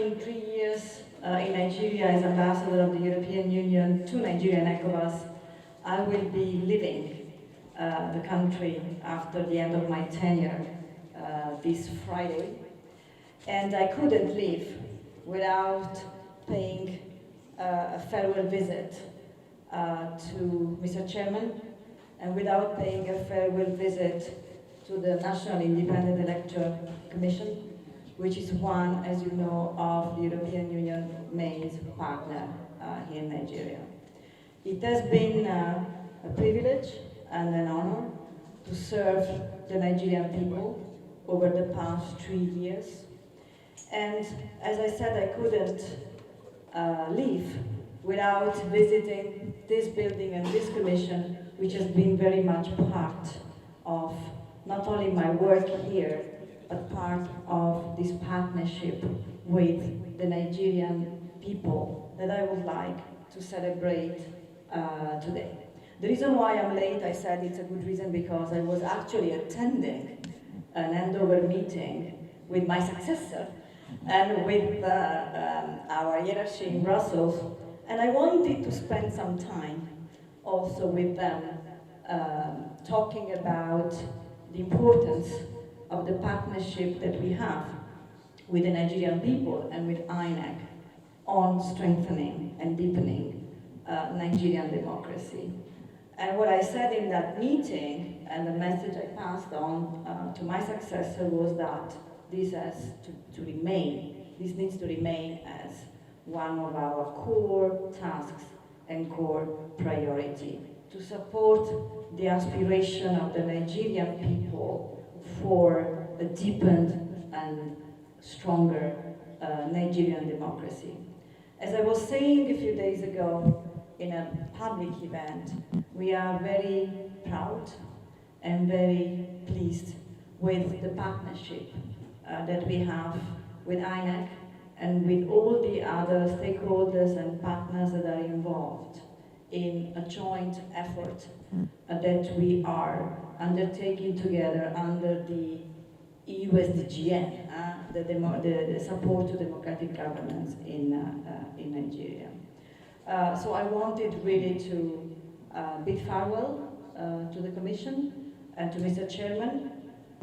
serving 3 years in Nigeria as ambassador of the European Union to Nigeria and ECOWAS, I will be leaving the country after the end of my tenure this Friday. And I couldn't leave without paying a farewell visit to Mr. Chairman, and without paying a farewell visit to the National Independent Electoral Commission, which is one, as you know, of the European Union main partner here in Nigeria. It has been a privilege and an honor to serve the Nigerian people over the past 3 years. And as I said, I couldn't leave without visiting this building and this commission, which has been very much part of not only my work here, but part of this partnership with the Nigerian people that I would like to celebrate today. The reason why I'm late, I said it's a good reason because I was actually attending an handover meeting with my successor and with our hierarchy in Brussels, and I wanted to spend some time also with them talking about the importance of the partnership that we have with the Nigerian people and with INEC on strengthening and deepening Nigerian democracy. And what I said in that meeting, and the message I passed on to my successor, was that this has to remain, this needs to remain as one of our core tasks and core priority, to support the aspiration of the Nigerian people for a deepened and stronger Nigerian democracy. As I was saying a few days ago in a public event, we are very proud and very pleased with the partnership that we have with INEC and with all the other stakeholders and partners that are involved in a joint effort that we are undertaking together under the EU SDGN, the support to democratic governance in Nigeria. So I wanted really to bid farewell to the Commission and to Mr. Chairman,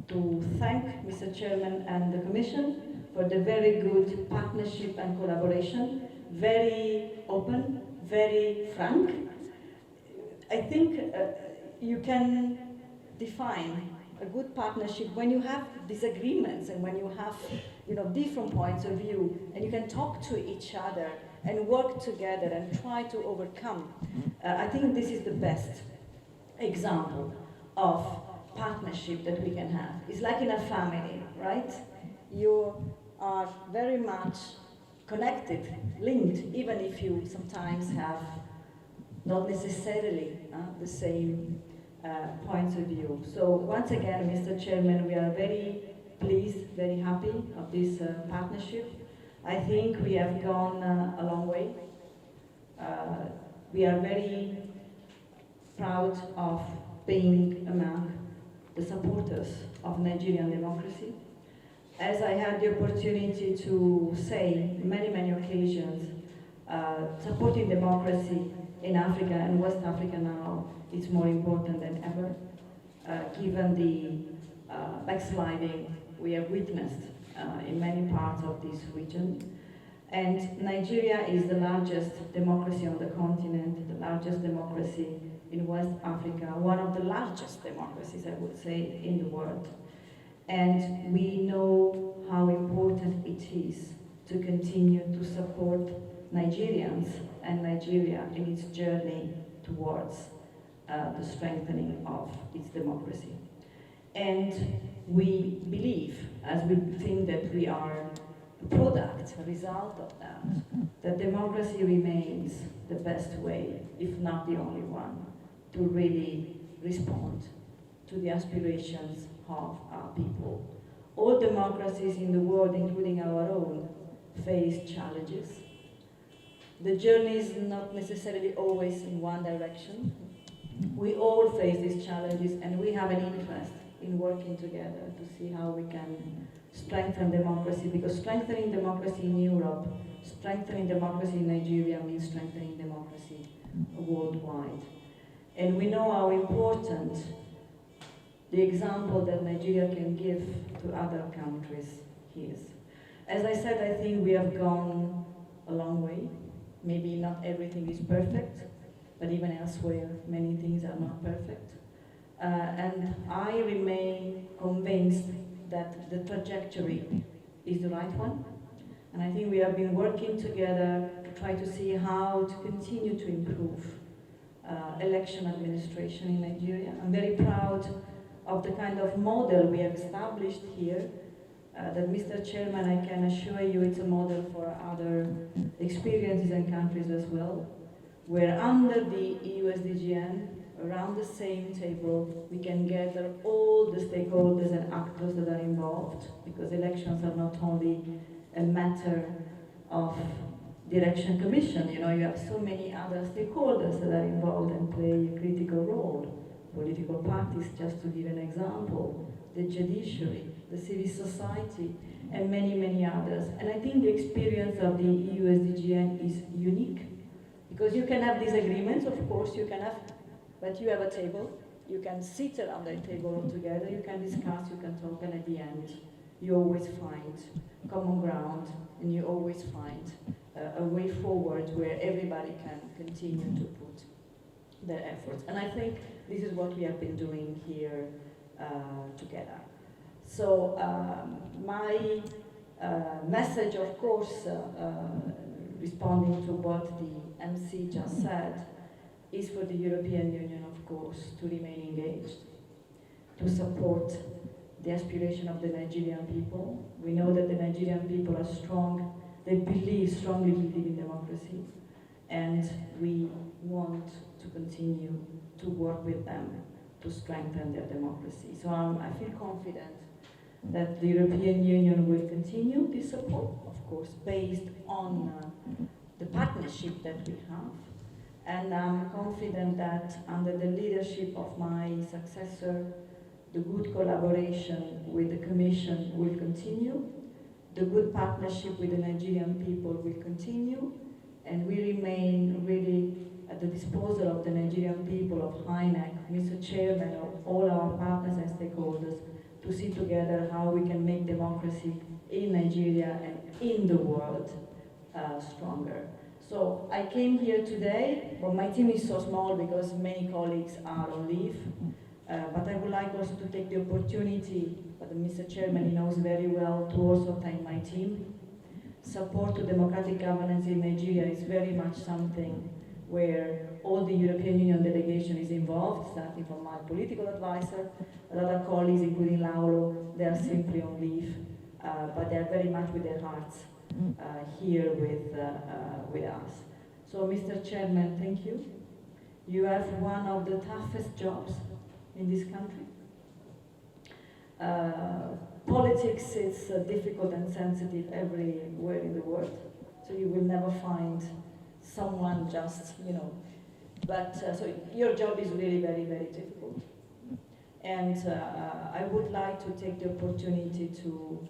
to thank Mr. Chairman and the Commission for the very good partnership and collaboration, very open, very frank. I think you can define a good partnership when you have disagreements and when you have different points of view, and you can talk to each other and work together and try to overcome. I think this is the best example of partnership that we can have. It's like in a family, right? You are very much connected, linked, even if you sometimes have not necessarily the same points of view. So once again, Mr. Chairman, we are very pleased, very happy of this partnership. I think we have gone a long way. We are very proud of being among the supporters of Nigerian democracy. As I had the opportunity to say many, many occasions, supporting democracy in Africa and West Africa now is more important than ever, given the backsliding we have witnessed in many parts of this region. And Nigeria is the largest democracy on the continent, the largest democracy in West Africa, one of the largest democracies, I would say, in the world. And we know how important it is to continue to support Nigerians and Nigeria in its journey towards the strengthening of its democracy. And we believe, as we think that we are a product, a result of that democracy remains the best way, if not the only one, to really respond to the aspirations of our people. All democracies in the world, including our own, face challenges. The journey is not necessarily always in one direction. We all face these challenges, and we have an interest in working together to see how we can strengthen democracy, because strengthening democracy in Europe, strengthening democracy in Nigeria means strengthening democracy worldwide. And we know how important the example that Nigeria can give to other countries is. As I said, I think we have gone a long way. Maybe not everything is perfect, but even elsewhere, many things are not perfect. And I remain convinced that the trajectory is the right one. And I think we have been working together to try to see how to continue to improve election administration in Nigeria. I'm very proud of the kind of model we have established here, that Mr. Chairman, I can assure you it's a model for other experiences and countries as well, where under the EU SDGN, around the same table, we can gather all the stakeholders and actors that are involved, because elections are not only a matter of the election commission, you have so many other stakeholders that are involved and play a critical role. Political parties, just to give an example, the judiciary, the civil society, and many, many others. And I think the experience of the EU SDGN is unique, because you can have disagreements, of course you can have, but you have a table, you can sit around the table all together, you can discuss, you can talk, and at the end, you always find common ground, and you always find a way forward where everybody can continue to put their efforts. And I think this is what we have been doing here together. So my message, of course, responding to what the MC just said, is for the European Union, of course, to remain engaged, to support the aspiration of the Nigerian people. We know that the Nigerian people are strong, they strongly believe in democracy, and we want to continue to work with them to strengthen their democracy. So I feel confident that the European Union will continue this support, of course, based on the partnership that we have. And I'm confident that under the leadership of my successor, the good collaboration with the Commission will continue, the good partnership with the Nigerian people will continue, and we remain really at the disposal of the Nigerian people, of INEC, Mr. Chairman, of all our partners and stakeholders, to see together how we can make democracy in Nigeria and in the world stronger. So I came here today, but my team is so small because many colleagues are on leave. But I would like also to take the opportunity, but Mr. Chairman, he knows very well, to also thank my team. Support to democratic governance in Nigeria is very much something where all the European Union delegation is involved, starting from my political advisor, other colleagues, including Lauro, they are simply on leave, but they are very much with their hearts here with us. So, Mr. Chairman, thank you. You have one of the toughest jobs in this country. Politics is difficult and sensitive everywhere in the world, so you will never find someone just, but so your job is really very, very difficult. And I would like to take the opportunity to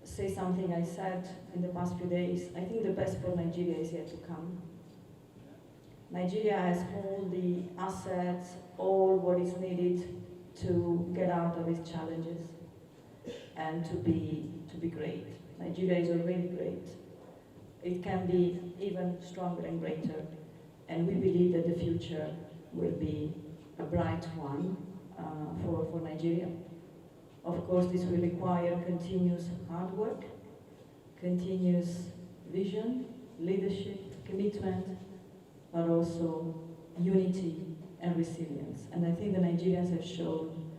say something I said in the past few days. I think the best for Nigeria is yet to come. Nigeria has all the assets, all what is needed to get out of its challenges and to be great. Nigeria is already great. It can be even stronger and greater, and we believe that the future will be a bright one for Nigeria. Of course, this will require continuous hard work, continuous vision, leadership, commitment, but also unity and resilience. And I think the Nigerians have shown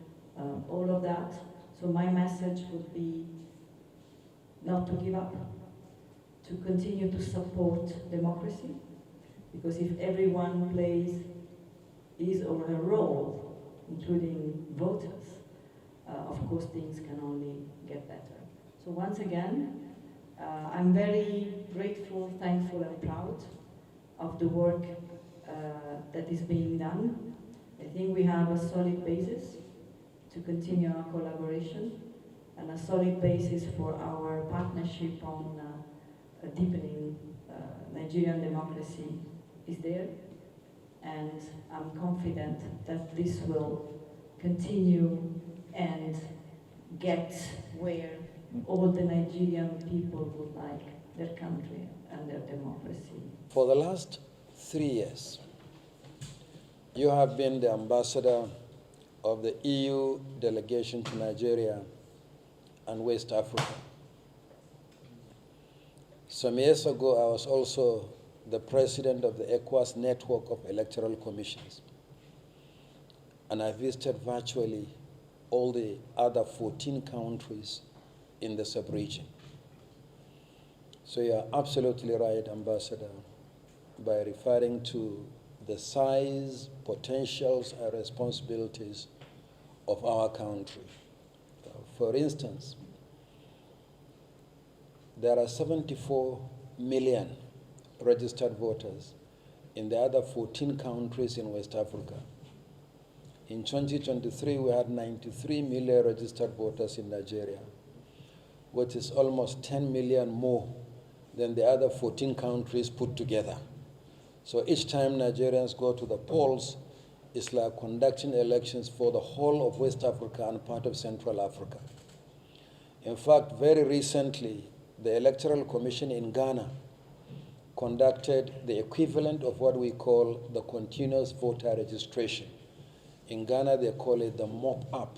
all of that. So my message would be not to give up, to continue to support democracy, because if everyone plays his or her role, including voters, of course things can only get better. So once again, I'm very grateful, thankful and proud of the work that is being done. I think we have a solid basis. to continue our collaboration, and a solid basis for our partnership on deepening Nigerian democracy is there. And I'm confident that this will continue and get where all the Nigerian people would like their country and their democracy. For the last 3 years, you have been the ambassador of the EU delegation to Nigeria and West Africa. Some years ago, I was also the president of the ECOWAS network of electoral commissions. And I visited virtually all the other 14 countries in the sub-region. So you're absolutely right, Ambassador, by referring to the size, potentials, and responsibilities of our country. For instance, there are 74 million registered voters in the other 14 countries in West Africa. In 2023, we had 93 million registered voters in Nigeria, which is almost 10 million more than the other 14 countries put together. So each time Nigerians go to the polls, it's like conducting elections for the whole of West Africa and part of Central Africa. In fact, very recently, the Electoral Commission in Ghana conducted the equivalent of what we call the continuous voter registration. In Ghana, they call it the mop-up,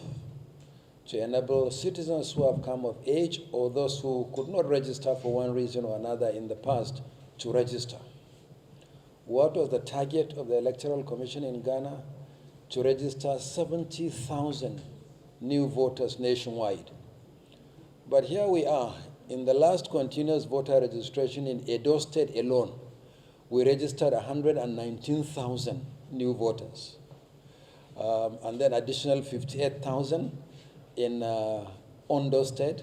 to enable citizens who have come of age or those who could not register for one reason or another in the past to register. What was the target of the Electoral Commission in Ghana? To register 70,000 new voters nationwide. But here we are. In the last continuous voter registration in Edo State alone, we registered 119,000 new voters. And then additional 58,000 in Ondo State.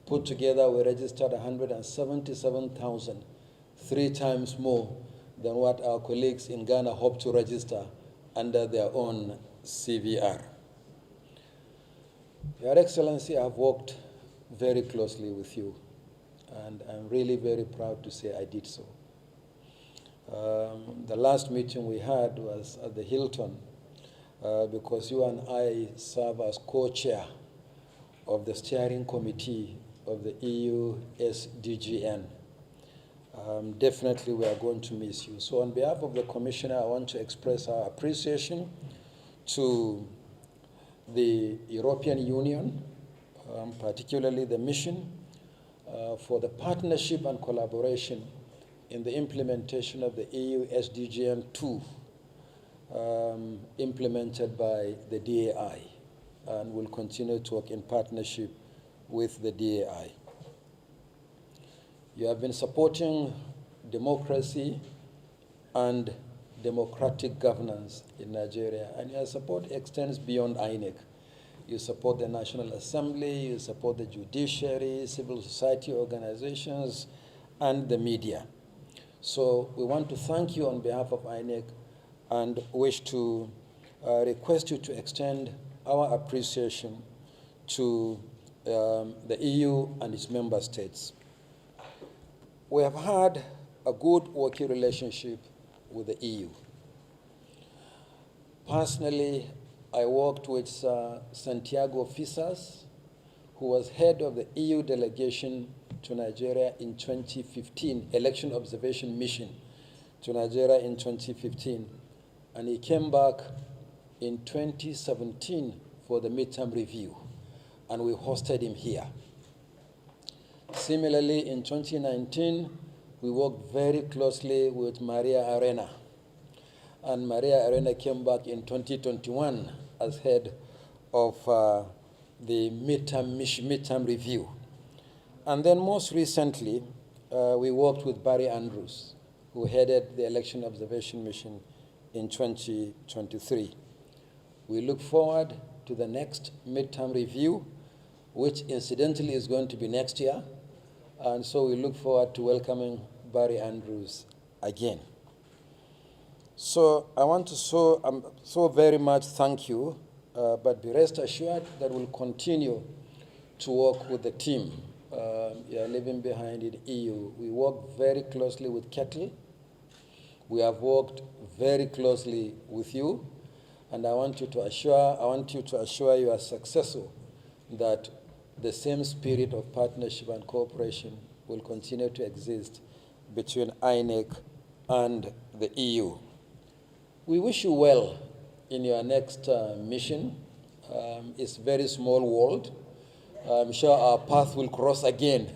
Put together, we registered 177,000, 3 times more than what our colleagues in Ghana hope to register under their own CVR. Your Excellency, I've worked very closely with you, and I'm really very proud to say I did so. The last meeting we had was at the Hilton, because you and I serve as co-chair of the steering committee of the EU SDGN. Definitely we are going to miss you. So on behalf of the Commissioner, I want to express our appreciation to the European Union, particularly the mission, for the partnership and collaboration in the implementation of the EU SDGN 2, implemented by the DAI, and will continue to work in partnership with the DAI. You have been supporting democracy and democratic governance in Nigeria, and your support extends beyond INEC. You support the National Assembly, you support the judiciary, civil society organizations, and the media. So we want to thank you on behalf of INEC and wish to request you to extend our appreciation to the EU and its member states. We have had a good working relationship with the EU. Personally, I worked with Santiago Fisas, who was head of the EU delegation to Nigeria in 2015, election observation mission to Nigeria in 2015. And he came back in 2017 for the midterm review, and we hosted him here. Similarly, in 2019, we worked very closely with Maria Arena. And Maria Arena came back in 2021 as head of the midterm review. And then most recently, we worked with Barry Andrews, who headed the election observation mission in 2023. We look forward to the next midterm review, which incidentally is going to be next year. And so we look forward to welcoming Barry Andrews again. So I want to so very much thank you but be rest assured that we'll continue to work with the team you are leaving behind in EU. We work very closely with Kettle. We have worked very closely with you, and I want you to assure your successor that the same spirit of partnership and cooperation will continue to exist between INEC and the EU. We wish you well in your next mission. It's a very small world. I'm sure our path will cross again.